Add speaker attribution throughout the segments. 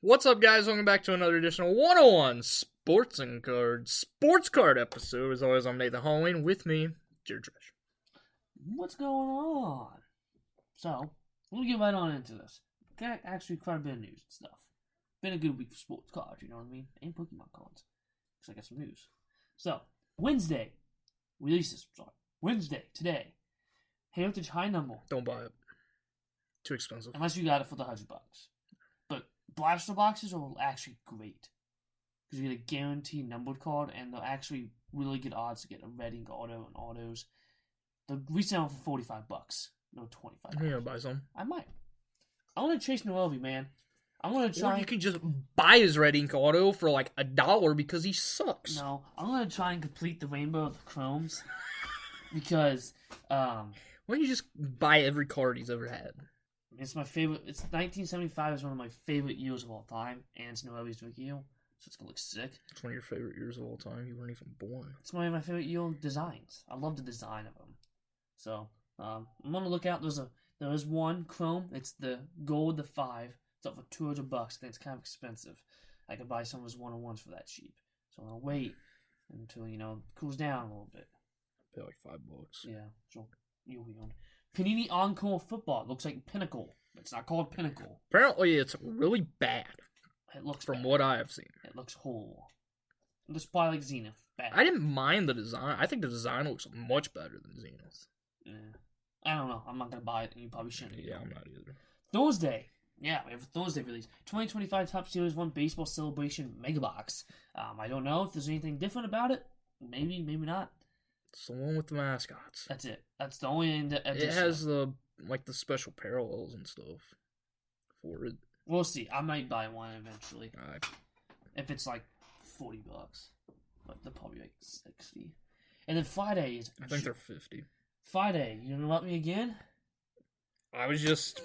Speaker 1: What's up, guys? Welcome back to another edition of 101 Sports Card episode. As always, I'm Nathan Halloween. With me, Jared Trash.
Speaker 2: What's going on? So, we'll get right on into this. Got actually quite a bit of news and stuff. Been a good week for sports cards, you know what I mean? And Pokemon cards. Because I got some news. So, Wednesday, today, Heritage High Number.
Speaker 1: Don't buy it. Too expensive.
Speaker 2: Unless you got it for the $100. But blaster boxes are actually great. Because you get a guaranteed numbered card, and they're actually really good odds to get a red ink auto and autos. They're reselling for $45. No, $25.
Speaker 1: You gonna buy some?
Speaker 2: I might. I want to chase Noelvi, man. I want to
Speaker 1: Or
Speaker 2: try.
Speaker 1: you can just buy his red ink auto for like $1 because he sucks.
Speaker 2: No, I'm gonna try and complete the Rainbow of the Chromes because
Speaker 1: Why don't you just buy every card he's ever had?
Speaker 2: it's my favorite. It's 1975 is one of my favorite years of all time, and it's Noelvi's rookie year, so it's gonna look sick.
Speaker 1: It's one of your favorite years of all time. You weren't even born.
Speaker 2: It's one of my favorite year designs. I love the design of them. So I'm gonna look out. There is one Chrome. It's the gold, the 5. It's up for $200. I think it's kind of expensive. I could buy some of his 101s for that cheap. So I'm gonna wait until it cools down a little bit.
Speaker 1: Pay like $5.
Speaker 2: Yeah, so you'll be on. Panini Encore Football. It looks like Pinnacle. It's not called Pinnacle.
Speaker 1: Apparently, it's really bad.
Speaker 2: It looks
Speaker 1: from
Speaker 2: bad.
Speaker 1: what I have seen.
Speaker 2: It looks horrible. It looks probably like Zenith. Bad.
Speaker 1: I didn't mind the design. I think the design looks much better than Zenith.
Speaker 2: Yeah. I don't know. I'm not gonna buy it, and you probably shouldn't.
Speaker 1: Yeah, I'm not either.
Speaker 2: Thursday. Yeah, we have a Thursday release. 2025 Top Series 1 Baseball Celebration Mega Box. I don't know if there's anything different about it. Maybe, maybe not.
Speaker 1: It's the one with the mascots.
Speaker 2: That's it. That's the only addition.
Speaker 1: It has the special parallels and stuff for it.
Speaker 2: We'll see. I might buy one eventually.
Speaker 1: Alright.
Speaker 2: If it's like $40. But they're probably like 60. And then Friday is...
Speaker 1: I think they're 50.
Speaker 2: Friday, you gonna let me again?
Speaker 1: I was just...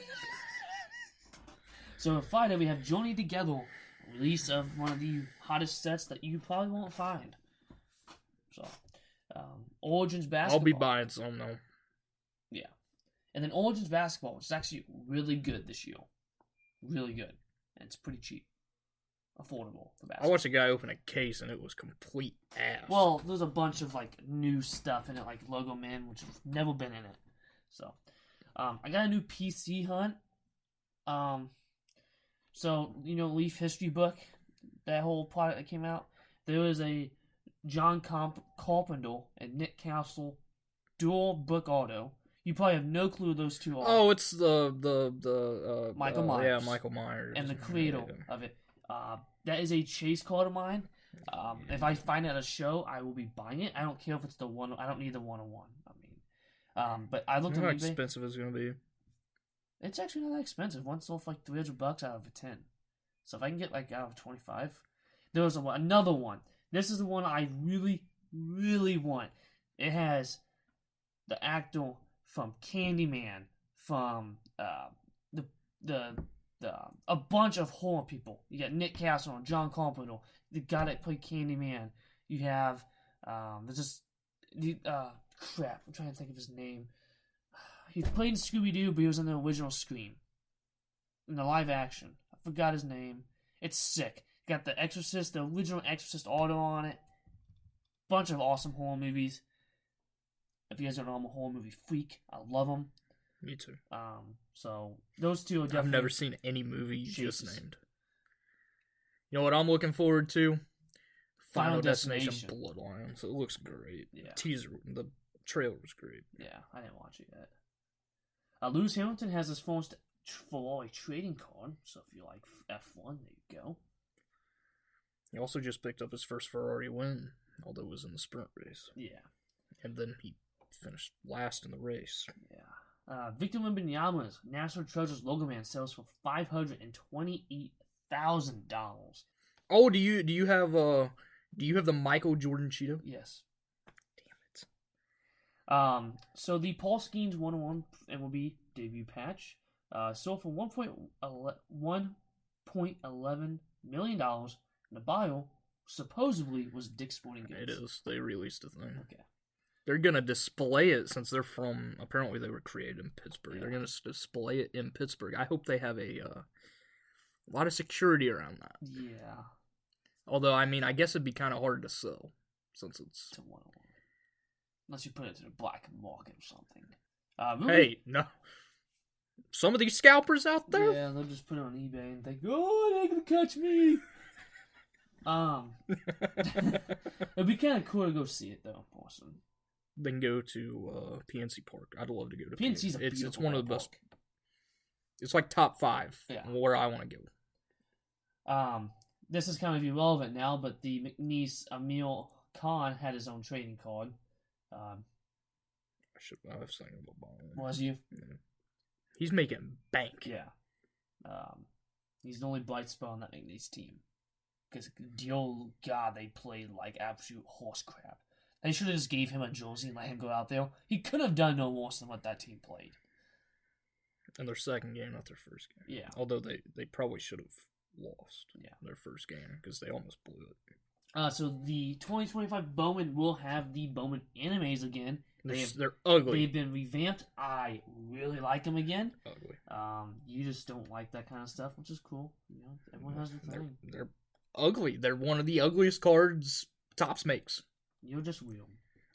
Speaker 2: So Friday we have Journey Together, release of one of the hottest sets that you probably won't find. So, Origins Basketball.
Speaker 1: I'll be buying some though.
Speaker 2: Yeah. And then Origins Basketball, which is actually really good this year. Really good. And it's pretty cheap. Affordable for basketball.
Speaker 1: I watched a guy open a case and it was complete ass.
Speaker 2: Well, there's a bunch of new stuff in it, like Logo Man, which has never been in it. So, I got a new PC hunt. So, Leaf History book, that whole product that came out, there was a John Carpenter and Nick Castle dual book auto. You probably have no clue who those two are.
Speaker 1: Oh, it's the
Speaker 2: Michael Myers.
Speaker 1: Yeah, Michael Myers.
Speaker 2: And the creator of it. That is a chase card of mine. If I find it at a show, I will be buying it. I don't care if it's the one. I don't need the 101. But I looked at
Speaker 1: How
Speaker 2: eBay.
Speaker 1: expensive is it going to be?
Speaker 2: It's actually not that expensive. One sold for like $300 out of a 10. So if I can get out of 25, there was another one. This is the one I really, really want. It has the actor from Candyman, from a bunch of horror people. You got Nick Castle and John Carpenter, the guy that played Candyman. You have there's this crap. I'm trying to think of his name. He played in Scooby-Doo, but he was in the original Scream. In the live action. I forgot his name. It's sick. Got the Exorcist, the original Exorcist auto on it. Bunch of awesome horror movies. If you guys don't know, I'm a horror movie freak. I love them.
Speaker 1: Me too.
Speaker 2: So those two are definitely...
Speaker 1: I've never seen any movie you just named. You know what I'm looking forward to? Final Destination Bloodlines. It looks great.
Speaker 2: Yeah.
Speaker 1: The trailer was great.
Speaker 2: Yeah, I didn't watch it yet. Lewis Hamilton has his first Ferrari trading card, so if you like F1, there you go.
Speaker 1: He also just picked up his first Ferrari win, although it was in the sprint race.
Speaker 2: Yeah.
Speaker 1: And then he finished last in the race.
Speaker 2: Yeah. Victor Wembanyama's National Treasures Logo Man sells for $528,000.
Speaker 1: Oh, do you have the Michael Jordan Cheeto?
Speaker 2: Yes.
Speaker 1: Damn it.
Speaker 2: So the Paul Skeens 101 MLB debut patch sold for $1.11 million. And the bio supposedly was Dick's Sporting Goods.
Speaker 1: It is. They released a thing.
Speaker 2: Okay.
Speaker 1: They're gonna display it since they're from. Apparently, they were created in Pittsburgh.
Speaker 2: Yeah.
Speaker 1: They're gonna display it in Pittsburgh. I hope they have a A lot of security around that.
Speaker 2: Yeah.
Speaker 1: Although, I mean, I guess it'd be kind of hard to sell since it's
Speaker 2: to 101. Unless you put it to the black market or something.
Speaker 1: Hey, no. Some of these scalpers out there?
Speaker 2: Yeah, they'll just put it on eBay and think, oh, they ain't gonna catch me. It'd be kind of cool to go see it, though, Boston.
Speaker 1: Then go to PNC Park. I'd love to go to
Speaker 2: PNC's
Speaker 1: PNC.
Speaker 2: a
Speaker 1: It's one of the
Speaker 2: park.
Speaker 1: best. It's like top 5
Speaker 2: Yeah.
Speaker 1: where I want to go.
Speaker 2: This is kind of irrelevant now, but the McNeese Emil Khan had his own trading card.
Speaker 1: I was thinking about buying one.
Speaker 2: Was you?
Speaker 1: Yeah. He's making bank.
Speaker 2: Yeah. He's the only bright spot on that McNeese team. Because, dear God, they played like absolute horse crap. They should have just gave him a jersey and let him go out there. He could have done no worse than what that team played.
Speaker 1: And their second game, not their first game.
Speaker 2: Yeah.
Speaker 1: Although they probably should have lost their first game because they almost blew it.
Speaker 2: So the 2025 Bowman will have the Bowman animes again.
Speaker 1: They're ugly.
Speaker 2: They've been revamped. I really like them again.
Speaker 1: Ugly.
Speaker 2: You just don't like that kind of stuff, which is cool. You know, everyone has their thing.
Speaker 1: They're ugly. They're one of the ugliest cards Topps makes.
Speaker 2: You're just real.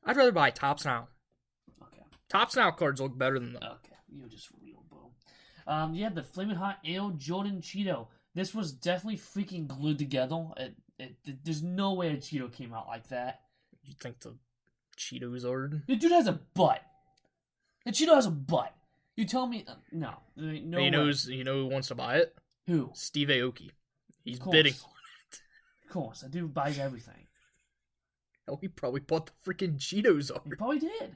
Speaker 1: I'd rather buy Topps Now.
Speaker 2: Okay.
Speaker 1: Topps Now cards look better than them.
Speaker 2: Okay. You're just real, bro. Yeah, the Flamin' Hot Ale Jordan Cheeto. This was definitely freaking glued together. There's no way a Cheeto came out like that.
Speaker 1: You think the Cheetos are?
Speaker 2: The dude has a butt. The Cheeto has a butt. You tell me no. There ain't no.
Speaker 1: You know who wants to buy it?
Speaker 2: Who?
Speaker 1: Steve Aoki. He's bidding on it.
Speaker 2: Of course, that dude buys everything.
Speaker 1: Hell, he probably bought the freaking Cheetos
Speaker 2: He
Speaker 1: art.
Speaker 2: probably did.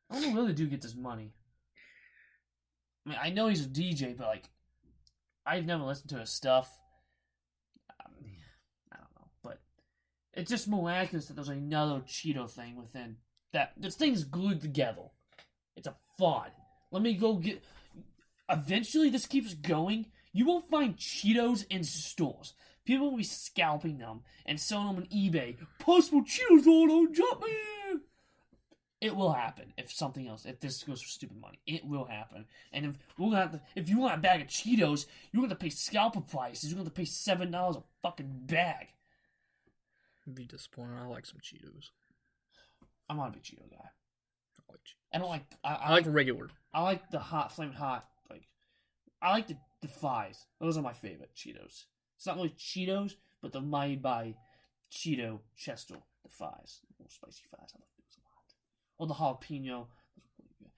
Speaker 2: I don't know where the dude gets his money. I mean, I know he's a DJ, but like, I've never listened to his stuff. I don't know, but it's just miraculous that there's another Cheeto thing within that. This thing is glued together. It's a fraud. Let me go get. Eventually, this keeps going. You won't find Cheetos in stores. People will be scalping them and selling them on eBay. Possible Cheetos on drop me. It will happen if something else. If this goes for stupid money, it will happen. And if you want a bag of Cheetos, you're gonna pay scalper prices. You're gonna pay $7 a fucking bag.
Speaker 1: I'd be disappointed. I like some Cheetos.
Speaker 2: I'm not a big Cheeto guy.
Speaker 1: I like Cheetos.
Speaker 2: I don't like.
Speaker 1: I like regular.
Speaker 2: I like the hot, flaming hot. Like, I like the Fives. Those are my favorite Cheetos. It's not really Cheetos, but they're made by Cheeto Chester. The Fives, the little spicy Fives. I like those a lot. Or the jalapeno.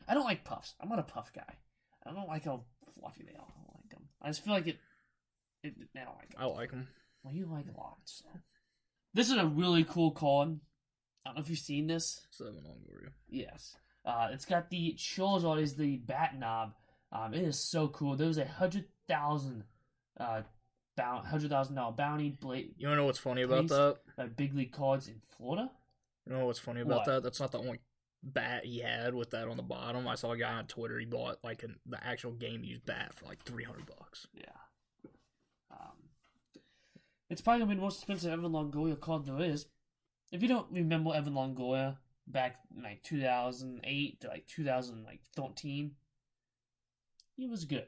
Speaker 2: I don't like puffs. I'm not a puff guy. I don't like how fluffy they are. I don't like them. I just feel like I don't like them.
Speaker 1: I like them.
Speaker 2: Well, you like a lot, so. This is a really cool card. I don't know if you've seen this.
Speaker 1: 7 Longoria.
Speaker 2: Yes. It's got the Charizard as the bat knob. It is so cool. There was a $100,000 bounty blade.
Speaker 1: You wanna know what's funny about that?
Speaker 2: Big league cards in Florida.
Speaker 1: You know what's funny about
Speaker 2: What?
Speaker 1: that? That's not the only bat he had with that on the bottom. I saw a guy on Twitter. He bought like the actual game used bat for like $300.
Speaker 2: Yeah. It's probably gonna be the most expensive Evan Longoria card there is. If you don't remember Evan Longoria back in like 2008 to like 2013, he was good.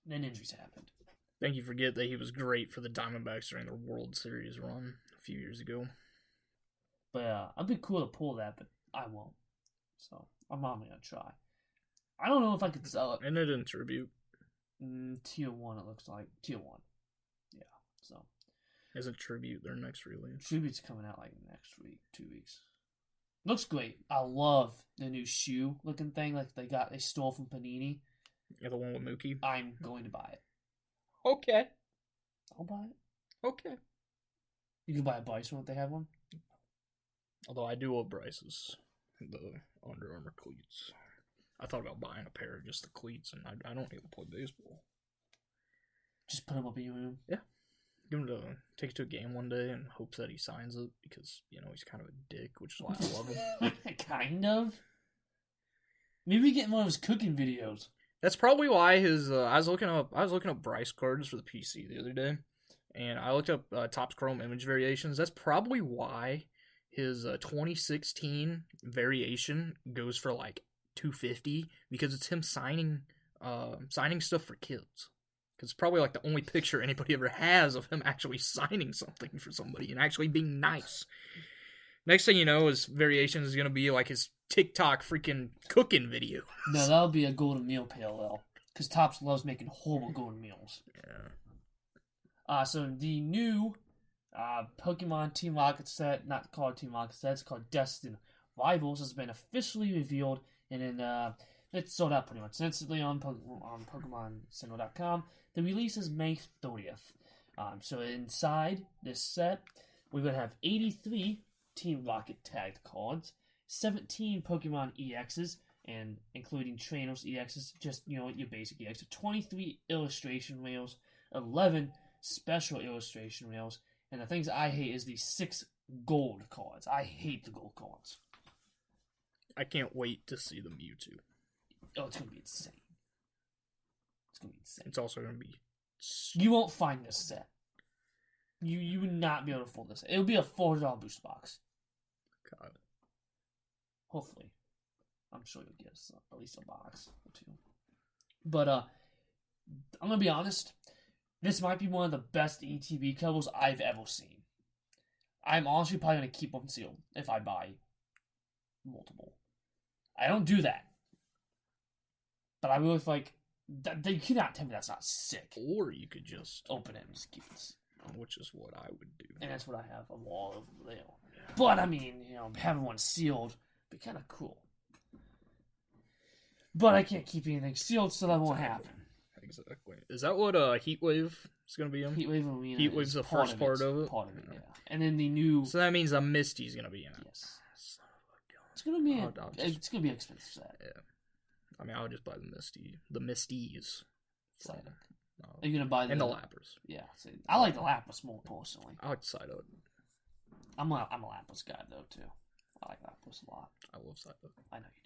Speaker 2: Then injuries happened.
Speaker 1: Think you forget that he was great for the Diamondbacks during their World Series run a few years ago.
Speaker 2: But it'd be cool to pull that, but I won't. So I'm not gonna try. I don't know if I could sell it.
Speaker 1: And it in tribute.
Speaker 2: Tier 1, it looks like. Tier 1. Yeah, so.
Speaker 1: As a tribute, their next release.
Speaker 2: Tribute's coming out like next week, 2 weeks. Looks great. I love the new shoe looking thing like they stole from Panini.
Speaker 1: Yeah, the one with Mookie.
Speaker 2: I'm going to buy it.
Speaker 1: Okay.
Speaker 2: I'll buy it.
Speaker 1: Okay.
Speaker 2: You can buy a Bryson if they have one.
Speaker 1: Although I do love Bryce's, the Under Armour cleats. I thought about buying a pair of just the cleats, and I don't even play baseball.
Speaker 2: Just put them up in your room.
Speaker 1: Yeah. Give him to take it to a game one day and hopes that he signs it because, he's kind of a dick, which is why I love him.
Speaker 2: Kind of. Maybe get one of his cooking videos.
Speaker 1: That's probably why his. I was looking up Bryce cards for the PC the other day, and I looked up Topps Chrome image variations. That's probably why his 2016 variation goes for like $250 because it's him signing stuff for kids. Because it's probably like the only picture anybody ever has of him actually signing something for somebody and actually being nice. Next thing you know, his variation is going to be like his TikTok freaking cooking video.
Speaker 2: No, that'll be a golden meal parallel. Because Topps loves making horrible golden meals.
Speaker 1: Yeah.
Speaker 2: So the new Pokemon Team Rocket set, not called Team Rocket set, it's called Destined Rivals, has been officially revealed, and then it's sold out pretty much instantly on PokemonCentral.com. The release is May 30th. So inside this set, we're going to have 83 Team Rocket tagged cards, 17 Pokemon EXs, and including Trainers EXs, just, your basic EXs, 23 illustration rails, 11 special illustration rails, and the things I hate is the 6 gold cards. I hate the gold cards.
Speaker 1: I can't wait to see the Mewtwo.
Speaker 2: Oh, it's going to be insane. It's going to be insane.
Speaker 1: It's also going to be...
Speaker 2: You won't find this set. You would not be able to afford this. It'll be a $4 booster box.
Speaker 1: God.
Speaker 2: Hopefully. I'm sure you'll get us at least a box or two. But, I'm going to be honest. This might be one of the best ETB covers I've ever seen. I'm honestly probably going to keep them sealed if I buy multiple. I don't do that. But I really like... They cannot tell me that's not sick.
Speaker 1: Or you could just...
Speaker 2: Open it and just keep it.
Speaker 1: Which is what I would do.
Speaker 2: And that's what I have, a wall of there. But, I mean, having one sealed would be kind of cool. But I can't keep anything sealed, so that won't happen.
Speaker 1: Exactly. Is that what Heatwave is going to be in?
Speaker 2: Heatwave Arena.
Speaker 1: Heatwave's the first part of it?
Speaker 2: Part of it, yeah. And then the new...
Speaker 1: So that means a Misty's going to be in it.
Speaker 2: Yes. It's going to be it's going to be an expensive set.
Speaker 1: Yeah. I mean, I'll just buy the Misties.
Speaker 2: Psyduck. Are you going to buy
Speaker 1: and the Lapras.
Speaker 2: Yeah. See, I like the Lapras more, personally.
Speaker 1: I like Psyduck.
Speaker 2: I'm a Lapras guy, though, too. I like Lapras a lot.
Speaker 1: I love Psyduck.
Speaker 2: I know you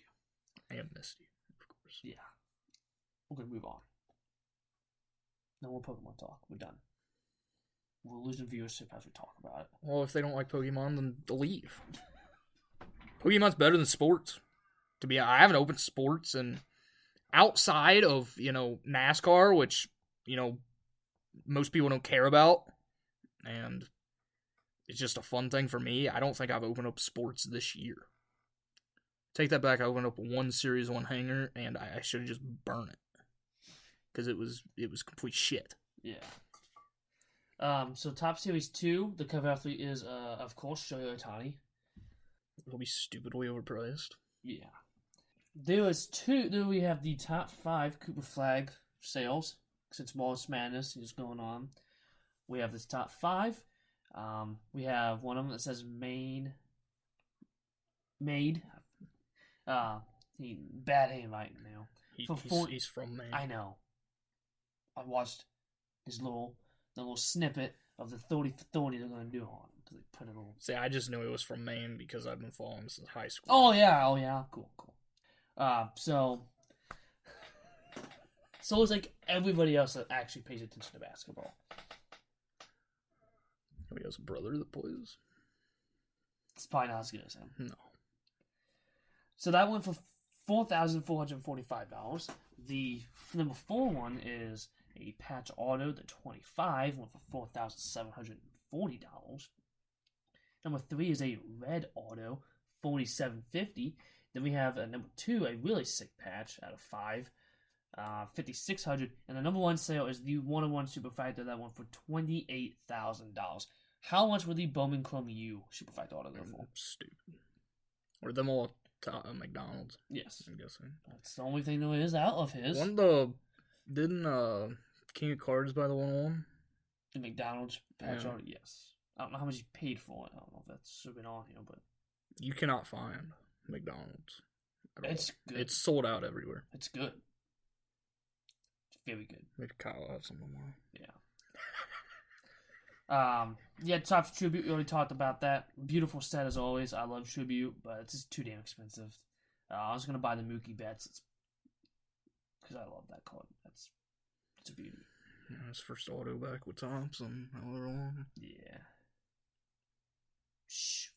Speaker 2: do.
Speaker 1: And Misty, of course.
Speaker 2: Yeah. We're going to move on. No more Pokemon talk. We're done. We're losing viewership as we talk about it.
Speaker 1: Well, if they don't like Pokemon, then they'll leave. Pokemon's better than sports. I haven't opened sports, and outside of, NASCAR, which, most people don't care about, and it's just a fun thing for me, I don't think I've opened up sports this year. Take that back, I opened up one Series 1 hanger, and I should have just burned it. Because it was complete shit.
Speaker 2: Yeah. So Top Series 2, the cover athlete is, of course, Shohei Ohtani.
Speaker 1: It'll be stupidly overpriced.
Speaker 2: Yeah. Then we have the top 5 Cooper Flag sales, since March Madness is going on. We have this top 5. We have one of them that says made. Bad handwriting now.
Speaker 1: He's from Maine.
Speaker 2: I know. I watched his little snippet of the 30 for 30 they're going to do on him. They put a little...
Speaker 1: See, I just knew it was from Maine because I've been following him since high school.
Speaker 2: Oh, yeah. Cool. So it's like everybody else that actually pays attention to basketball.
Speaker 1: He has a brother that plays.
Speaker 2: It's probably not as good as him.
Speaker 1: No.
Speaker 2: So that went for $4,445. The number 4 one is a patch auto. The 25 went for $4,740. Number 3 is a red auto, $4,750. Then we have number 2, a really sick patch out of 5, $5,600. And the number 1 sale is the 101 Super Factor. That went for $28,000. How much would the Bowman Chrome U Super Factor auto go for?
Speaker 1: Stupid. Or them all McDonald's.
Speaker 2: Yes.
Speaker 1: I'm guessing.
Speaker 2: That's the only thing there is out of his.
Speaker 1: Didn't King of Cards buy the 101?
Speaker 2: The McDonald's patch
Speaker 1: Yeah.
Speaker 2: auto? Yes. I don't know how much he paid for it. I don't know if that should have been on here, but...
Speaker 1: You cannot find McDonald's at all.
Speaker 2: It's good.
Speaker 1: It's sold out everywhere.
Speaker 2: It's good. It's very good.
Speaker 1: Maybe Kyle will have some tomorrow.
Speaker 2: Yeah. Topps Tribute, we already talked about that. Beautiful set as always. I love Tribute, but it's just too damn expensive. I was going to buy the Mookie Betts because I love that card. It's a beauty.
Speaker 1: Yeah, his first auto back with Thompson. However long.
Speaker 2: Yeah. Shh.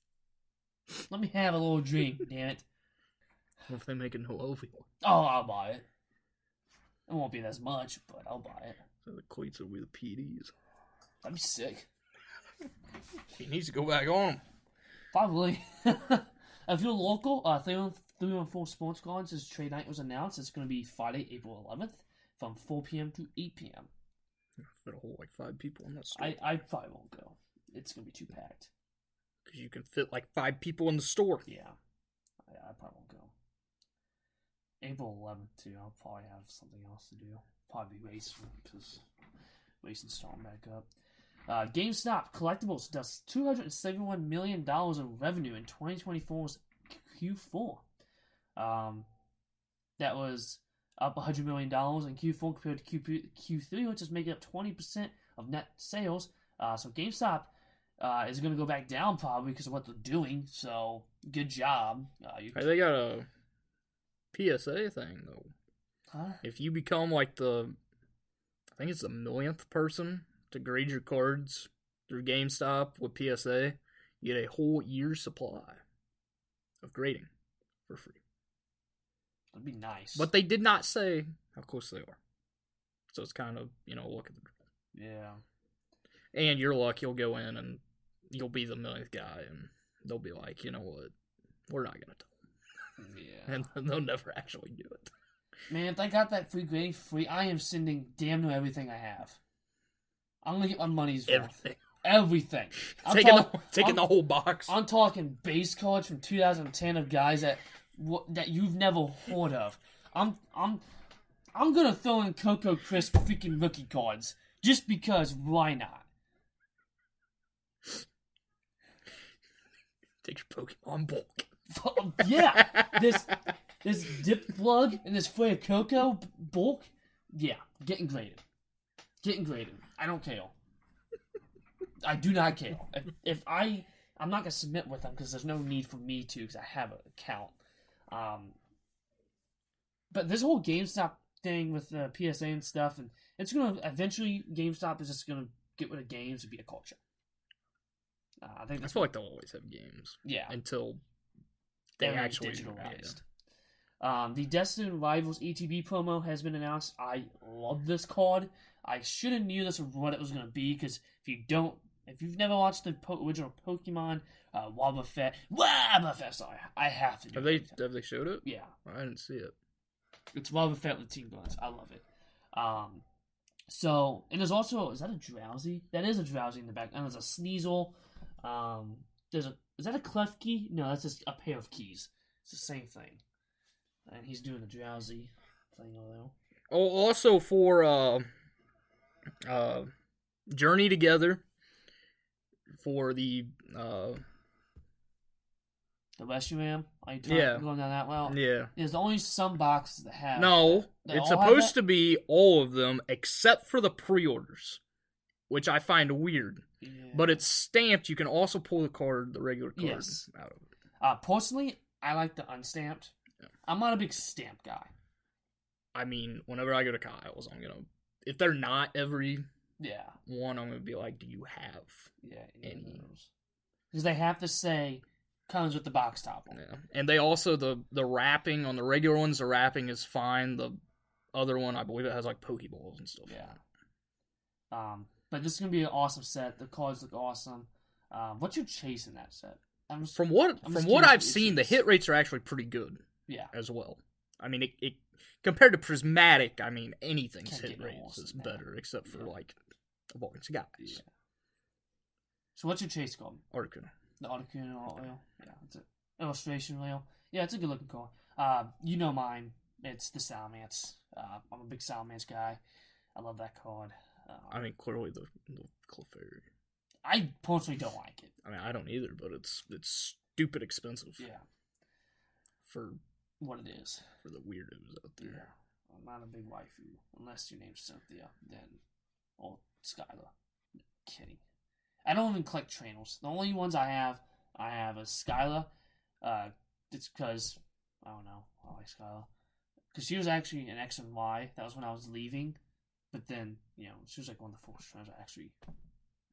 Speaker 2: Let me have a little drink, damn it.
Speaker 1: What if they make a Novovial?
Speaker 2: Oh, I'll buy it. It won't be as much, but I'll buy it.
Speaker 1: So the cleats will be the PDs.
Speaker 2: That'd be sick.
Speaker 1: He needs to go back on them.
Speaker 2: Probably. If you're local, 314 Sports Cards' trade night was announced. It's going to be Friday, April 11th, from 4 p.m. to 8 p.m.
Speaker 1: Fit a whole 5 people in that store.
Speaker 2: I probably won't go. It's going to be too packed.
Speaker 1: Because you can fit 5 people in the store.
Speaker 2: Yeah. I probably won't go. April 11th, too. I'll probably have something else to do. Probably racing, because racing's starting back up. GameStop Collectibles does $271 million in revenue in 2024's Q4. That was up $100 million in Q4 compared to Q3, which is making up 20% of net sales. So GameStop is going to go back down probably because of what they're doing. So good job.
Speaker 1: They got a PSA thing though.
Speaker 2: Huh?
Speaker 1: If you become I think it's the millionth person to grade your cards through GameStop with PSA, you get a whole year's supply of grading for free.
Speaker 2: That'd be nice.
Speaker 1: But they did not say how close they are. So it's kind of, look at the draw.
Speaker 2: Yeah.
Speaker 1: And your luck, you'll go in and you'll be the millionth guy, and they'll be like, you know what, we're not going to tell them.
Speaker 2: Yeah.
Speaker 1: And they'll never actually do it.
Speaker 2: Man, if I got that free grading free, I am sending damn near everything I have. I'm going to get my money's worth. Everything.
Speaker 1: Taking the whole box.
Speaker 2: I'm talking base cards from 2010 of guys that you've never heard of. I'm gonna throw in Coco Crisp freaking rookie cards just because. Why not?
Speaker 1: Take your Pokemon bulk.
Speaker 2: Yeah, this dip plug and this Flare Coco bulk. Yeah, getting graded. I don't care. I do not care. I'm not gonna submit with them because there's no need for me to because I have an account. But this whole GameStop thing with the PSA and stuff, and it's gonna eventually GameStop is just gonna get rid of games and be a culture. I
Speaker 1: feel like they'll always have games.
Speaker 2: Yeah.
Speaker 1: Until they actually
Speaker 2: digitalized. The Destiny Rivals ETB promo has been announced. I love this card. I should have knew this was what it was gonna be because if you've never watched the original Pokemon, Wobbuffet, sorry, I have to do it.
Speaker 1: Have they showed it?
Speaker 2: Yeah.
Speaker 1: I didn't see it.
Speaker 2: It's Wobbuffet with Team Guns. I love it. And there's also, is that a Drowsy? That is a Drowsy in the back. And there's a Sneasel. Is that a Klefki? No, that's just a pair of keys. It's the same thing. And he's doing the Drowsy thing over there.
Speaker 1: Oh, also for, Journey Together, for the
Speaker 2: Rescue-Am? Are you going down that well?
Speaker 1: Yeah.
Speaker 2: There's only some boxes that have.
Speaker 1: No, it's supposed to be all of them except for the pre-orders, which I find weird. Yeah. But it's stamped. You can also pull the regular card out of it.
Speaker 2: Personally, I like the unstamped. Yeah. I'm not a big stamp guy.
Speaker 1: I mean, whenever I go to Kyle's, if they're not every one, I'm gonna be like, do you have any?
Speaker 2: Because they have to say comes with the box top on.
Speaker 1: Yeah. And they also the wrapping on the regular ones, the wrapping is fine. The other one, I believe it has Pokeballs and stuff.
Speaker 2: Yeah. But this is gonna be an awesome set. The cards look awesome. What's your chase in that set?
Speaker 1: From what I've seen, the hit rates are actually pretty good.
Speaker 2: Yeah.
Speaker 1: As well. I mean, it compared to Prismatic, anything's hit rates is better except for Avoidance guys. Yeah.
Speaker 2: So what's your chase called?
Speaker 1: Articuno.
Speaker 2: The Articuno oil. Yeah, it's an illustration rail. Yeah, it's a good looking card. You know mine. It's the Salamence. I'm a big Salamence guy. I love that card.
Speaker 1: Clearly the Clefairy.
Speaker 2: I personally don't like it.
Speaker 1: I don't either, but it's stupid expensive.
Speaker 2: Yeah.
Speaker 1: For
Speaker 2: what it is.
Speaker 1: For the weirdos out there.
Speaker 2: Yeah. I'm not a big waifu. Unless your name's Cynthia, then or Skylar. Kidding. I don't even collect trainers. The only ones I have is Skylar. It's because, I don't know, I like Skylar. Because she was actually an X and Y. That was when I was leaving. But then, she was one of the first trainers I actually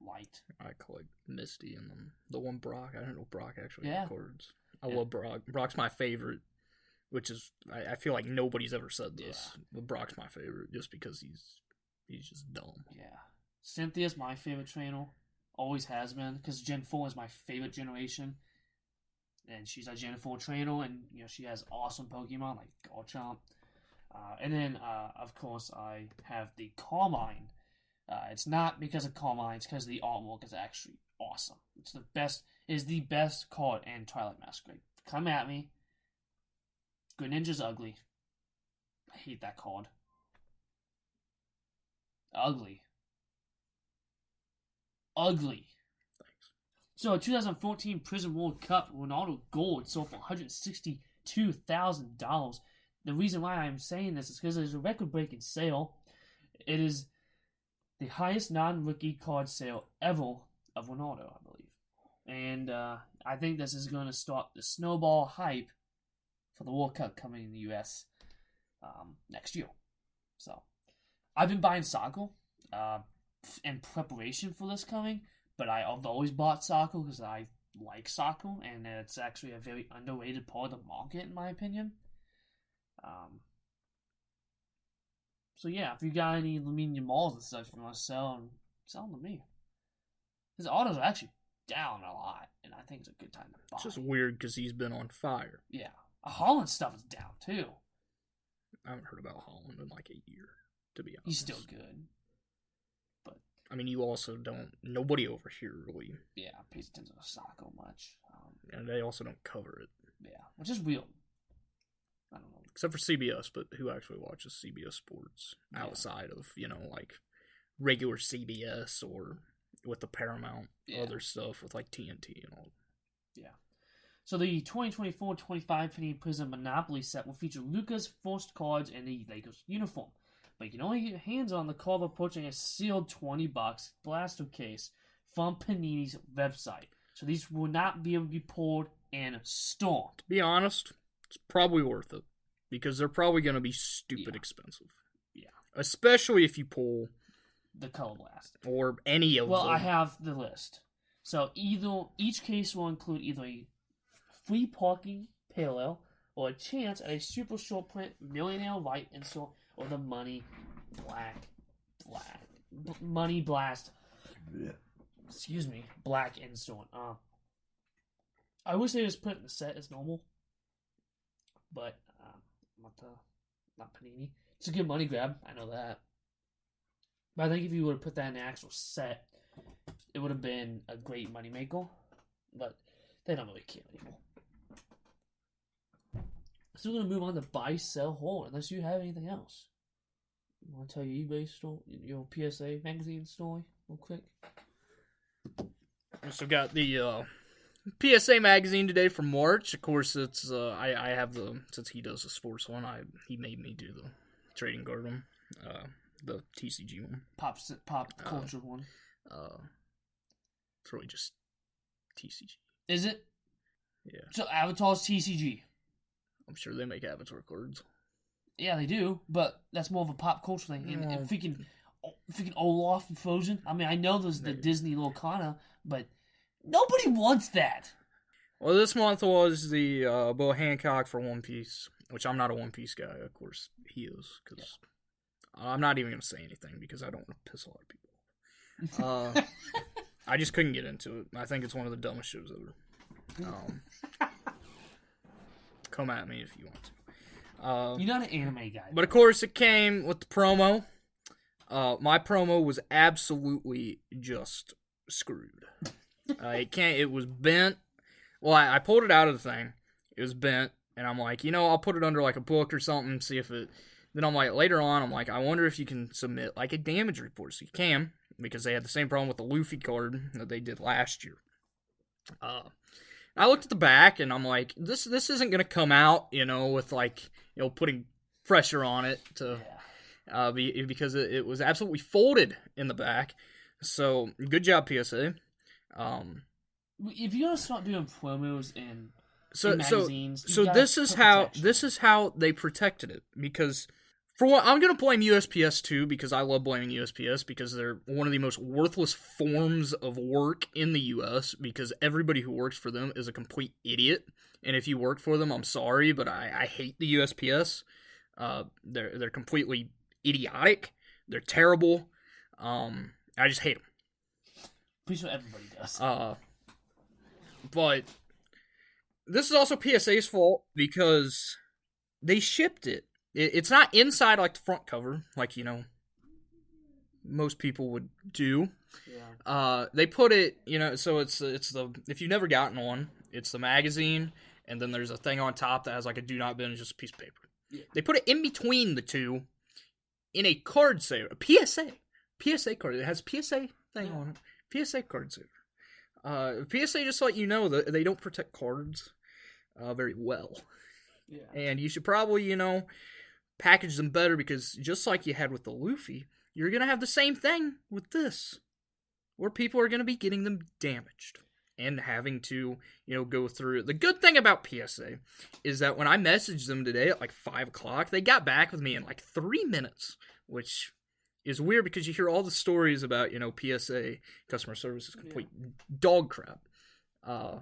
Speaker 2: liked.
Speaker 1: I collect Misty and the one Brock. I don't know Brock actually records. I love Brock. Brock's my favorite, which is, I feel like nobody's ever said this. But Brock's my favorite just because he's He's just dumb.
Speaker 2: Yeah. Cynthia's my favorite trainer. Always has been, because Gen 4 is my favorite generation. And she's a Gen 4 trainer, and she has awesome Pokemon like Garchomp. And then, of course, I have the Carmine. It's not because of Carmine, it's because the artwork is actually awesome. It is the best card in Twilight Masquerade. Come at me. Greninja's ugly. I hate that card. Ugly.
Speaker 1: Thanks.
Speaker 2: So, 2014 Prism World Cup Ronaldo Gold sold for $162,000. The reason why I'm saying this is because it's a record-breaking sale. It is the highest non-rookie card sale ever of Ronaldo, I believe. And I think this is going to start the snowball hype for the World Cup coming in the U.S. Next year. So, I've been buying Soccer in preparation for this coming, but I've always bought Soccer because I like soccer, and it's actually a very underrated part of the market, in my opinion. So yeah, if you got any Lamine malls and stuff you want to sell them to me. His autos are actually down a lot, and I think it's a good time to buy.
Speaker 1: It's just weird because he's been on fire.
Speaker 2: Yeah. Holland stuff is down too.
Speaker 1: I haven't heard about Holland in like a year, to be honest.
Speaker 2: He's still good. But
Speaker 1: I mean, you also nobody over here really.
Speaker 2: Yeah, pays attention to soccer much.
Speaker 1: And they also don't cover it.
Speaker 2: Yeah, which is weird. I don't know.
Speaker 1: Except for CBS, but who actually watches CBS Sports outside of, like regular CBS or with the Paramount other stuff with like TNT and all.
Speaker 2: Yeah. So the 2024-25 Panini Prism Monopoly set will feature Luca's first cards in the Lakers uniform. But you can only get your hands on the card approaching a sealed $20 blaster case from Panini's website. So these will not be able to be pulled in store.
Speaker 1: To be honest, it's probably worth it. Because they're probably going to be stupid expensive.
Speaker 2: Yeah.
Speaker 1: Especially if you pull
Speaker 2: the Color Blast.
Speaker 1: Or any of them.
Speaker 2: Well, I have the list. So each case will include either a free parking parallel or a chance at a super short print Millionaire Light insert or the Money Blast. Excuse me, black insert. I wish they just put it in the set as normal. But not Panini. It's a good money grab, I know that. But I think if you would have put that in the actual set, it would have been a great moneymaker. But they don't really care anymore. So we're going to move on to buy, sell, hold, unless you have anything else. You want to tell your eBay story, your PSA magazine story real quick?
Speaker 1: So got the PSA magazine today for March. Of course, it's I have since he does the sports one. He made me do the trading card one, the TCG one,
Speaker 2: pop culture one.
Speaker 1: It's really just TCG.
Speaker 2: Is it?
Speaker 1: Yeah.
Speaker 2: So Avatar's TCG.
Speaker 1: I'm sure they make Avatar cards.
Speaker 2: Yeah, they do, but that's more of a pop culture thing. And freaking Olaf and Frozen. I mean, I know there's the Disney Lorcana, but nobody wants that.
Speaker 1: Well, this month was the Bo Hancock for One Piece, which I'm not a One Piece guy. Of course, he is, because I'm not even going to say anything because I don't want to piss a lot of people. I just couldn't get into it. I think it's one of the dumbest shows ever. Come at me if you want to.
Speaker 2: You're not an anime guy.
Speaker 1: But of course, it came with the promo. My promo was absolutely just screwed. It was bent. Well, I pulled it out of the thing. It was bent, and I'm like, I'll put it under like a book or something, see if it. Then I'm like, later on, I'm like, I wonder if you can submit like a damage report. So you can, because they had the same problem with the Luffy card that they did last year. I looked at the back, and I'm like, this isn't gonna come out, with like, putting pressure on it to, because it was absolutely folded in the back. So good job, PSA.
Speaker 2: If you're gonna start doing promos in magazines,
Speaker 1: this is how they protected it. Because for one, I'm gonna blame USPS too, because I love blaming USPS because they're one of the most worthless forms of work in the US. Because everybody who works for them is a complete idiot, and if you work for them, I'm sorry, but I hate the USPS. They're completely idiotic. They're terrible. I just hate them.
Speaker 2: Pretty sure everybody does.
Speaker 1: But this is also PSA's fault because they shipped it. It's not inside like the front cover, like, you know, most people would do.
Speaker 2: Yeah.
Speaker 1: They put it, you know, so it's the, if you've never gotten one, it's the magazine, and then there's a thing on top that has like a do not bin, just a piece of paper.
Speaker 2: Yeah.
Speaker 1: They put it in between the two in a card saver, a PSA card. It has PSA thing on it. PSA card saver. PSA, just to let you know, that they don't protect cards very well.
Speaker 2: Yeah.
Speaker 1: And you should probably, you know, package them better, because just like you had with the Luffy, you're going to have the same thing with this, where people are going to be getting them damaged and having to, you know, go through it. The good thing about PSA is that when I messaged them today at like 5 o'clock, they got back with me in like 3 minutes, which is weird because you hear all the stories about, you know, PSA customer service is complete dog crap.
Speaker 2: I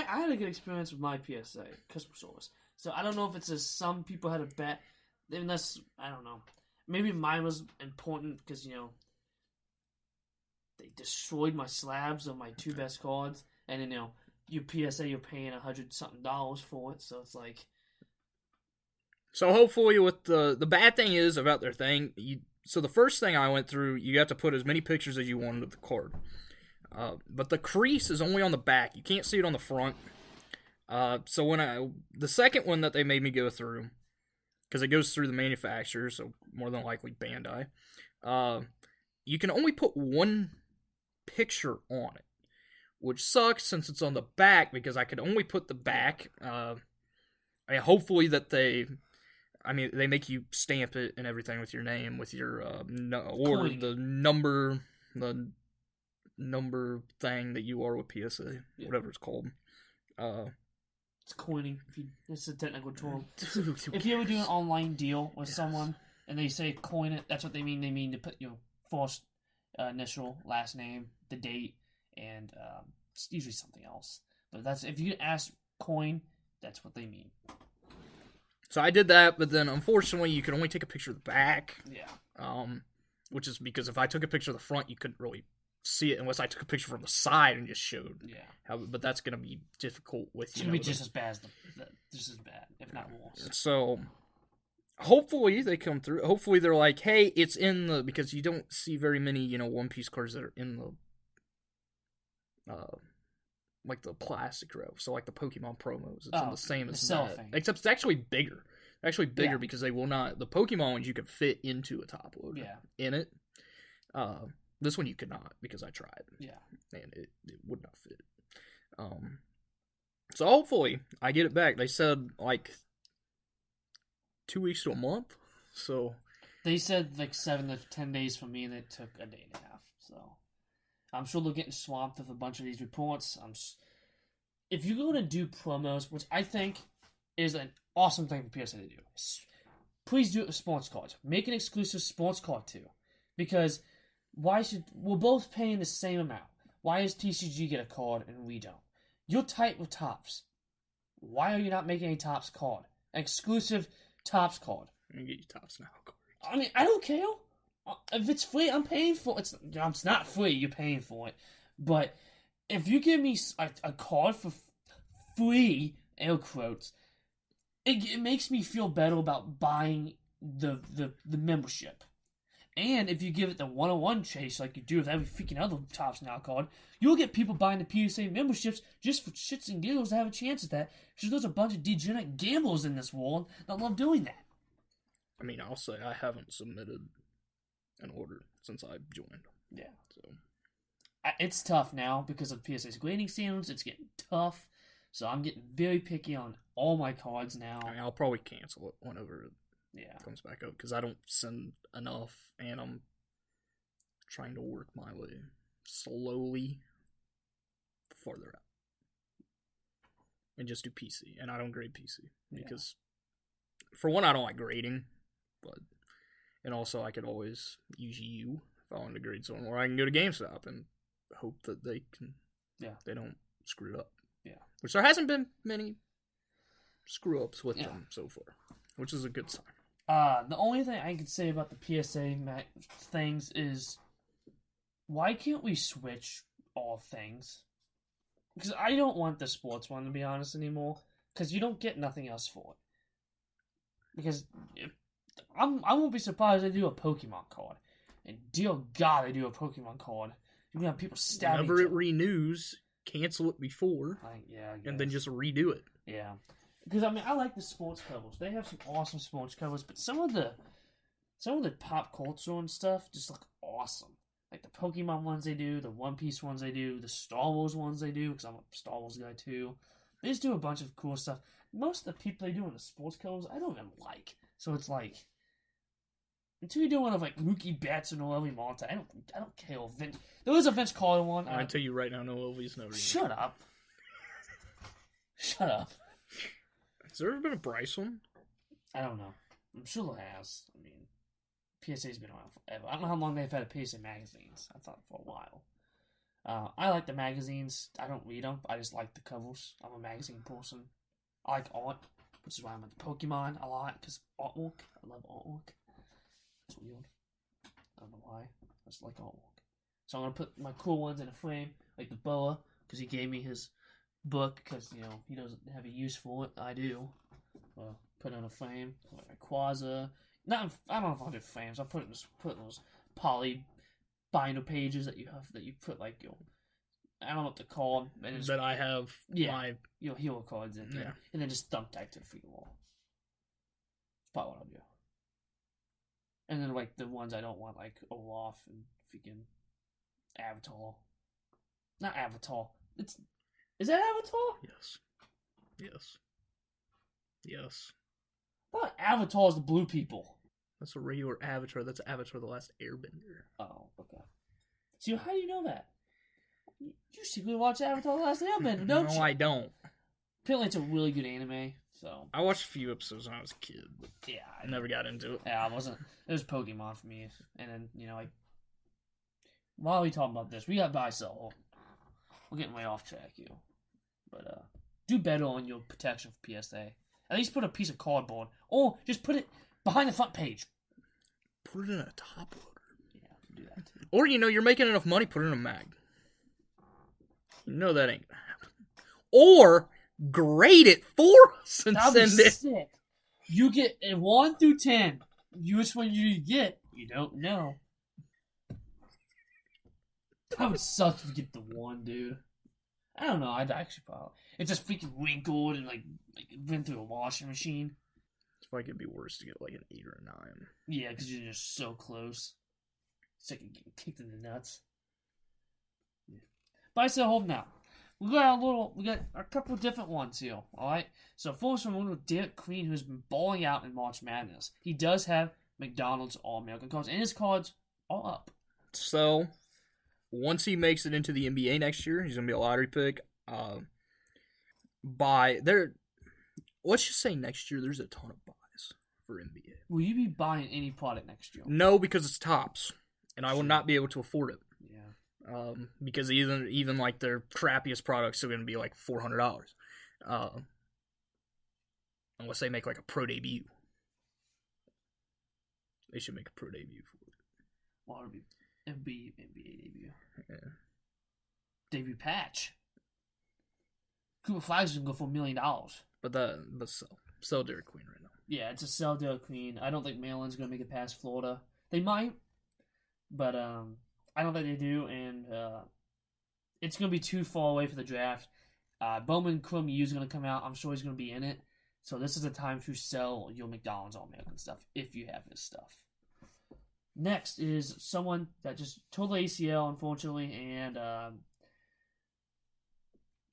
Speaker 2: had a good experience with my PSA customer service. So I don't know if it's as some people had a bet, unless, I don't know. Maybe mine was important because, you know, they destroyed my slabs of my 2 best cards, and then, you know, your PSA, you're paying $100-something for it, so it's like.
Speaker 1: So hopefully, with the bad thing is about their thing, so the first thing I went through, you have to put as many pictures as you wanted of the card. But the crease is only on the back. You can't see it on the front. So the second one that they made me go through, because it goes through the manufacturer, so more than likely Bandai, you can only put one picture on it, which sucks since it's on the back, because I could only put the back. Hopefully that they make you stamp it and everything with your name, with your or the number thing that you are with PSA, whatever it's called.
Speaker 2: It's coining. It's a technical term. If you ever do an online deal with someone and they say coin it, that's what they mean. They mean to put your first initial, last name, the date, and it's usually something else. But that's, if you ask coin, that's what they mean.
Speaker 1: So I did that, but then unfortunately you could only take a picture of the back.
Speaker 2: Yeah.
Speaker 1: Which is because if I took a picture of the front, you couldn't really see it unless I took a picture from the side and just showed.
Speaker 2: Yeah.
Speaker 1: But that's going to be difficult with,
Speaker 2: it's going to be just as bad, just as bad, if not worse.
Speaker 1: So hopefully they come through. Hopefully they're like, hey, it's in the, because you don't see very many, you know, One Piece cards that are in the like the plastic row. So like the Pokemon promos, it's in the same as that. Except it's actually bigger. Because they will not, the Pokemon ones you could fit into a top loader. In it. This one you could not, because I tried.
Speaker 2: Yeah.
Speaker 1: And it would not fit. So hopefully I get it back. They said like 2 weeks to a month. So
Speaker 2: they said like 7 to 10 days for me, and it took a day and a half. So I'm sure they're getting swamped with a bunch of these reports. If you're going to do promos, which I think is an awesome thing for PSA to do, please do it with sports cards. Make an exclusive sports card too, because we're both paying the same amount. Why does TCG get a card and we don't? You're tight with Topps. Why are you not making a Topps card? An exclusive Topps card.
Speaker 1: I'm gonna get you Topps now card.
Speaker 2: I mean, I don't care. If it's free, I'm paying for it. It's not free, you're paying for it. But if you give me a card for free, air quotes, it makes me feel better about buying the membership. And if you give it the 101 chase like you do with every freaking other Topps Now card, you'll get people buying the PSA memberships just for shits and giggles to have a chance at that. Because there's a bunch of degenerate gamblers in this world that love doing that.
Speaker 1: I mean, I'll say I haven't submitted an order since I joined.
Speaker 2: Yeah.
Speaker 1: So
Speaker 2: it's tough now because of PSA's grading standards. It's getting tough. So I'm getting very picky on all my cards now.
Speaker 1: I mean, I'll probably cancel it whenever
Speaker 2: it
Speaker 1: comes back up, because I don't send enough, and I'm trying to work my way slowly farther out and just do PC. And I don't grade PC because, for one, I don't like grading, and also I could always use you if I wanted to grade someone, or I can go to GameStop and hope that they don't screw it up.
Speaker 2: Yeah,
Speaker 1: which there hasn't been many screw ups with them so far, which is a good sign.
Speaker 2: The only thing I can say about the PSA things is, why can't we switch all things? Because I don't want the sports one, to be honest, anymore. Because you don't get nothing else for it. Because I won't be surprised if they do a Pokemon card. And dear God, they do a Pokemon card. You're gonna have people stabbing
Speaker 1: Whenever
Speaker 2: each
Speaker 1: it renews, cancel it before,
Speaker 2: yeah,
Speaker 1: and then just redo it.
Speaker 2: yeah. Because I mean, I like the sports covers. They have some awesome sports covers, but some of the pop culture and stuff just look awesome. Like the Pokemon ones they do, the One Piece ones they do, the Star Wars ones they do, because I'm a Star Wars guy too. They just do a bunch of cool stuff. Most of the people they do in the sports covers, I don't even like. So it's like, until you do one of like Mookie Betts and Noelle Monta, I don't care. There was a Vince Carter one.
Speaker 1: I tell you right now, no Elvis, no.
Speaker 2: Shut up. Shut up.
Speaker 1: Has there ever been a Bryce one?
Speaker 2: I don't know. I'm sure there has. I mean, PSA's been around forever. I don't know how long they've had a PSA magazines. I thought for a while. I like the magazines. I don't read them. I just like the covers. I'm a magazine person. I like art, which is why I'm into Pokemon a lot, because artwork. I love artwork. It's weird. I don't know why. I just like artwork. So I'm going to put my cool ones in a frame, like the Boa, because he gave me his book, because, he doesn't have a use for it. I do. Put it in a frame. Like my Quasar. I don't know if I'll do frames. I'll put in those poly binder pages that you put like I don't know what to call them.
Speaker 1: That I have my
Speaker 2: hero cards in there, and then just thumb type to the freaking wall. That's probably what I'll do. And then like the ones I don't want, like Olaf and freaking Avatar. Not Avatar. Is that Avatar?
Speaker 1: Yes.
Speaker 2: I thought Avatar is the blue people.
Speaker 1: That's a regular Avatar. That's Avatar: The Last Airbender.
Speaker 2: Oh, okay. So how do you know that? You secretly watch Avatar: The Last Airbender, don't you?
Speaker 1: No, I don't.
Speaker 2: Apparently, it's a really good anime. So
Speaker 1: I watched a few episodes when I was a kid, but I never got into it.
Speaker 2: Yeah, I wasn't. It was Pokemon for me, and then like, while we talking about this, we got buy sell. We're getting way off track, but do better on your protection for PSA. At least put a piece of cardboard, or just put it behind the front page.
Speaker 1: Put it in a top loader.
Speaker 2: Yeah, do that too.
Speaker 1: Or you're making enough money, put it in a mag. That ain't gonna happen. Or grade it for us and
Speaker 2: That'd
Speaker 1: send
Speaker 2: be
Speaker 1: it.
Speaker 2: Sick. You get a 1 through 10. Which one you get? You don't know. That would suck to get the 1, dude. I don't know. I'd actually probably. It's just freaking wrinkled and like been through a washing machine.
Speaker 1: It's like it'd be worse to get like an 8 or a 9.
Speaker 2: Yeah, because you're just so close. It's like getting kicked in the nuts. Yeah. But I still hope now. We got a couple different ones here, alright? So first one with Derek Queen, who's been balling out in March Madness. He does have McDonald's All-American cards, and his cards are up.
Speaker 1: So, once he makes it into the NBA next year, he's going to be a lottery pick. Let's just say next year there's a ton of buys for NBA.
Speaker 2: Will you be buying any product next year?
Speaker 1: No, because it's tops, and I will not be able to afford it.
Speaker 2: Yeah.
Speaker 1: Because even like their crappiest products are going to be like $400. Unless they make like a pro debut. They should make a pro debut for it.
Speaker 2: Well, it'd be NBA debut.
Speaker 1: Yeah.
Speaker 2: Debut patch. Cooper Flags is going to go for $1 million.
Speaker 1: But sell Derek Queen right now.
Speaker 2: Yeah, it's a sell Derek Queen. I don't think Maryland's going to make it past Florida. They might, but I don't think they do, and it's going to be too far away for the draft. Bowman Chrome U is going to come out. I'm sure he's going to be in it. So this is the time to sell your McDonald's All-American stuff if you have his stuff. Next is someone that just tore the ACL, unfortunately, and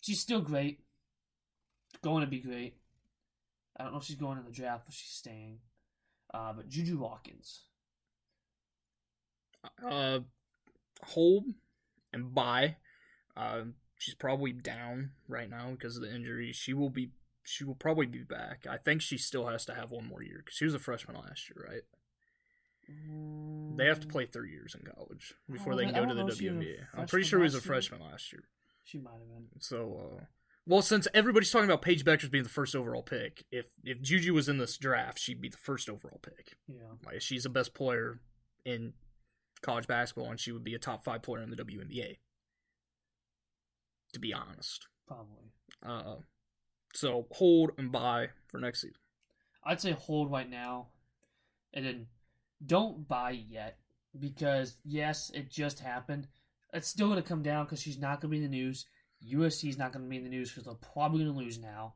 Speaker 2: she's still great. Going to be great. I don't know if she's going in the draft, but she's staying. But Juju Watkins.
Speaker 1: Hold and buy. She's probably down right now because of the injury. She will probably be back. I think she still has to have one more year because she was a freshman last year, right? They have to play 3 years in college before they can go to the WNBA. I'm pretty sure he was a freshman last year.
Speaker 2: She might have been.
Speaker 1: So, Well, since everybody's talking about Paige Beckers being the first overall pick, if Juju was in this draft, she'd be the first overall pick.
Speaker 2: Yeah.
Speaker 1: Like, she's the best player in college basketball, and she would be a top 5 player in the WNBA. To be honest.
Speaker 2: Probably.
Speaker 1: So hold and buy for next season.
Speaker 2: I'd say hold right now, and then don't buy yet, because yes, it just happened. It's still going to come down because she's not going to be in the news. USC's not going to be in the news because they're probably going to lose now.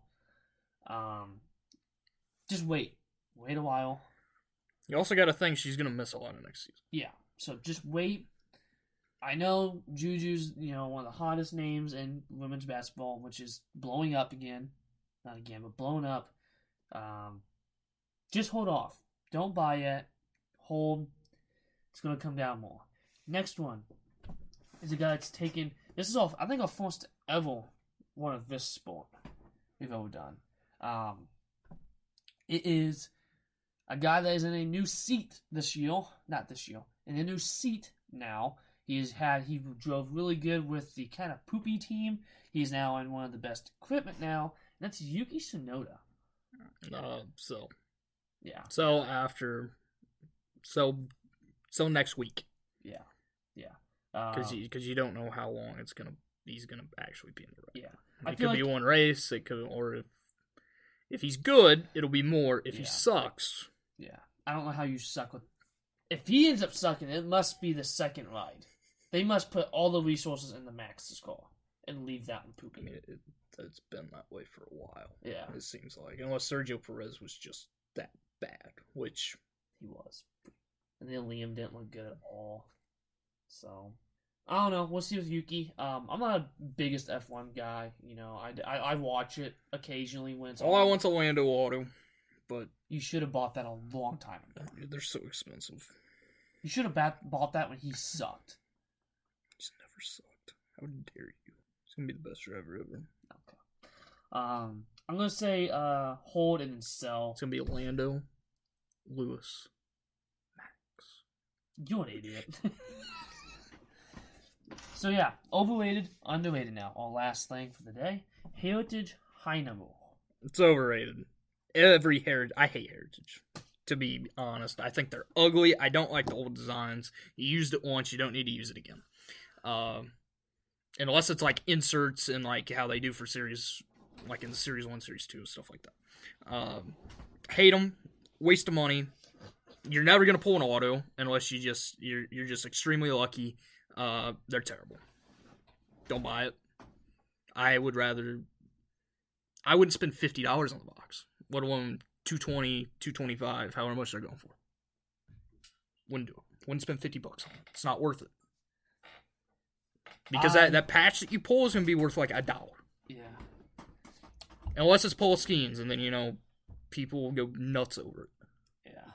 Speaker 2: Just wait. Wait a while.
Speaker 1: You also got to think she's going to miss a lot of next season.
Speaker 2: Yeah, so just wait. I know Juju's, one of the hottest names in women's basketball, which is blowing up again. Not again, but blowing up. Just hold off. Don't buy yet. Hold. It's going to come down more. Next one is a guy that's taken... This is, I think, our first ever one of this sport we've ever done. It is a guy that is in a new seat this year. Not this year. In a new seat now. He drove really good with the kind of poopy team. He's now in one of the best equipment now. And that's Yuki Tsunoda. Yeah.
Speaker 1: So next week.
Speaker 2: Yeah.
Speaker 1: Because you don't know how long he's gonna actually be in the race.
Speaker 2: Yeah.
Speaker 1: It could be one race. It could, or if he's good, it'll be more. If he sucks,
Speaker 2: yeah. I don't know how you suck with. If he ends up sucking, it must be the second ride. They must put all the resources in the Max's car and leave that one pooping.
Speaker 1: I mean, it's been that way for a while.
Speaker 2: Yeah.
Speaker 1: It seems like. Unless Sergio Perez was just that bad, which...
Speaker 2: He was. And then Liam didn't look good at all. So, I don't know. We'll see with Yuki. I'm not a biggest F1 guy. I watch it occasionally when it's
Speaker 1: all I want's a Lando auto, but...
Speaker 2: You should have bought that a long time ago.
Speaker 1: They're so expensive.
Speaker 2: You should have bought that when he sucked.
Speaker 1: He's never sucked. How dare you? He's gonna be the best driver ever.
Speaker 2: Okay. I'm gonna say hold and then sell.
Speaker 1: It's gonna be Lando, Lewis, Max.
Speaker 2: You're an idiot. So yeah, overrated, underrated now. Our last thing for the day. Heritage high number.
Speaker 1: It's overrated. I hate Heritage. To be honest, I think they're ugly. I don't like the old designs. You used it once, you don't need to use it again. Unless it's like inserts and like how they do for series, like in the Series 1, Series 2, stuff like that. Hate them. Waste of money. You're never gonna pull an auto unless you're just extremely lucky. They're terrible. Don't buy it. I wouldn't spend $50 on the box. Let alone $220, $225, however much they're going for. Wouldn't do it. Wouldn't spend $50 on it. It's not worth it. Because that patch that you pull is going to be worth like $1.
Speaker 2: Yeah.
Speaker 1: Unless it's Polskeen's, and then, people will go nuts over it.
Speaker 2: Yeah.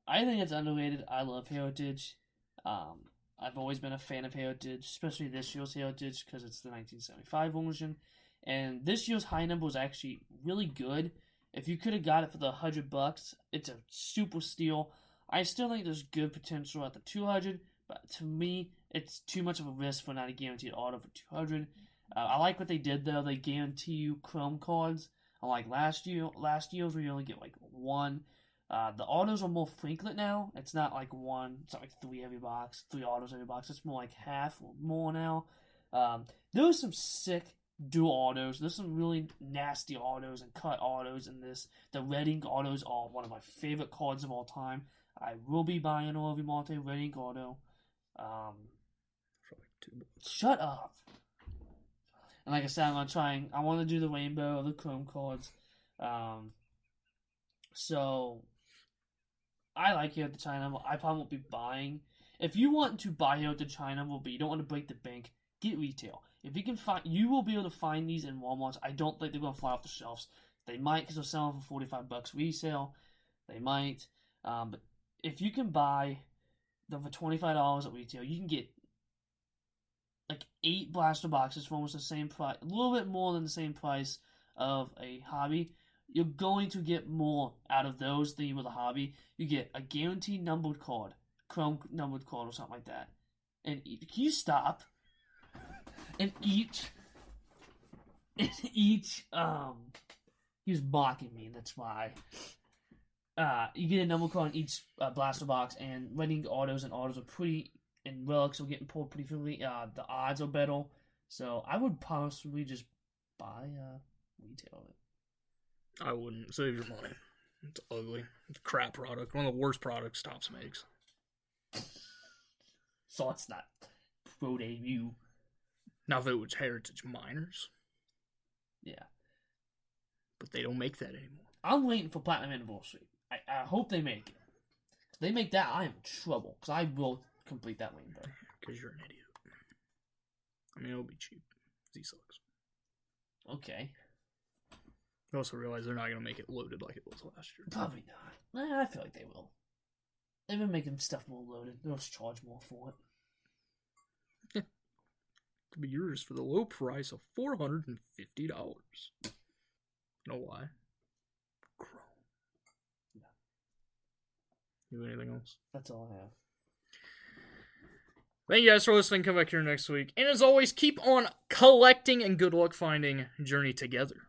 Speaker 2: I think it's underrated. I love Heritage. I've always been a fan of Heritage, especially this year's Heritage, because it's the 1975 version. And this year's high number was actually really good. If you could have got it for the $100, it's a super steal. I still think there's good potential at the 200, but to me, it's too much of a risk for not a guaranteed auto for 200. I like what they did though. They guarantee you Chrome cards. Unlike last year's where you only get like one. The autos are more frequent now. It's not like one. It's not like 3 autos every box. It's more like half or more now. There was some sick dual autos. There's some really nasty autos and cut autos in this. The Red Ink autos are one of my favorite cards of all time. I will be buying an Orvi Monte Red Ink auto. Shut up. And like I said, I want to do the rainbow of the Chrome cards. So I like here at the China. I probably won't be buying. If you want to buy here at the China, but you don't want to break the bank, get retail. If you can find, you will be able to find these in Walmart. I don't think they're going to fly off the shelves. They might because they're selling for $45 resale. They might. But if you can buy them for $25 at retail, you can get like 8 blaster boxes for almost the same price, a little bit more than the same price of a hobby. You're going to get more out of those than you will a hobby. You get a guaranteed numbered card, Chrome numbered card or something like that. And can you stop? And each in each he was mocking me, that's why. You get a number card in each blaster box, and winning autos and autos are pretty, and relics are getting pulled pretty frequently. The odds are better, so I would possibly just buy retail it.
Speaker 1: I wouldn't. Save your money. It's ugly. It's a crap product. One of the worst products Topps makes.
Speaker 2: So it's not pro debut.
Speaker 1: Now if it was Heritage Miners.
Speaker 2: Yeah.
Speaker 1: But they don't make that anymore.
Speaker 2: I'm waiting for Platinum Anniversary. I hope they make it. If they make that, I am in trouble. Because I will complete that rainbow.
Speaker 1: Because you're an idiot. I mean, it'll be cheap. He sucks.
Speaker 2: Okay.
Speaker 1: I also realize they're not going to make it loaded like it was last year.
Speaker 2: Probably not. I feel like they will. They've been making stuff more loaded. They'll just charge more for it.
Speaker 1: To be yours for the low price of $450. You know why? Chrome.
Speaker 2: Yeah.
Speaker 1: You have anything else?
Speaker 2: That's all I have.
Speaker 1: Thank you guys for listening. Come back here next week. And as always, keep on collecting and good luck finding Journey together.